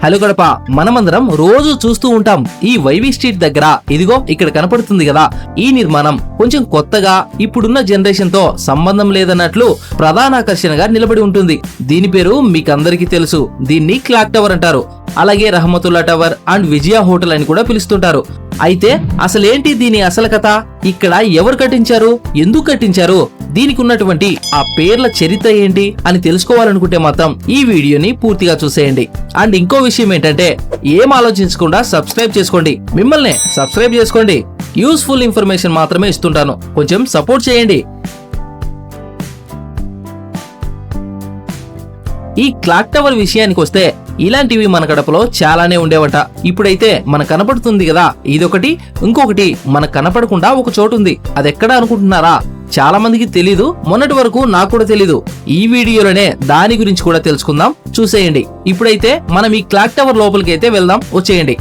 Hello Kadapa, మనమందరం రోజు చూస్తూ ఉంటాం ఈ వైవి స్ట్రీట్ దగ్గర. ఇదిగో ఇక్కడ కనపడుతుంది కదా, ఈ నిర్మాణం కొంచెం కొత్తగా ఇప్పుడున్న జనరేషన్ తో సంబంధం లేదన్నట్లు ప్రధాన ఆకర్షణగా నిలబడి ఉంటుంది. దీని పేరు మీకందరికీ తెలుసు. దీన్ని క్లాక్ టవర్ అంటారు. అలాగే Rahmatullah tower and Vijaya hotel అని కూడా పిలుస్తుంటారు. అయితే అసలేంటి దీని అసలు కథ? ఇక్కడ ఎవరు కట్టించారు, ఎందుకు కట్టించారు, దీనికి ఉన్నటువంటి ఆ పేర్ల చరిత్ర ఏంటి అని తెలుసుకోవాలనుకుంటే మాత్రం ఈ వీడియోని పూర్తిగా చూసేయండి. అండ్ ఇంకో విషయం ఏంటంటే, ఏం ఆలోచించకుండా సబ్స్క్రైబ్ చేసుకోండి. మిమ్మల్ని సబ్స్క్రైబ్ చేసుకోండి. యూస్ఫుల్ ఇన్ఫర్మేషన్ మాత్రమే ఇస్తుంటాను, కొంచెం సపోర్ట్ చేయండి. ఈ క్లాక్ టవర్ విషయానికి వస్తే ఇలాంటివి మన కడపలో చాలానే ఉండేవట. ఇప్పుడైతే మన కనపడుతుంది కదా ఇదొకటి. ఇంకొకటి మన కనపడకుండా ఒక చోటు ఉంది. అదెక్కడ అనుకుంటున్నారా? చాలా మందికి తెలీదు. మొన్నటి వరకు నాకు కూడా తెలీదు. ఈ వీడియోలోనే దాని గురించి కూడా తెలుసుకుందాం, చూసేయండి. ఇప్పుడైతే మనం ఈ క్లాక్ టవర్ లోపలికి అయితే వెళ్దాం, వచ్చేయండి.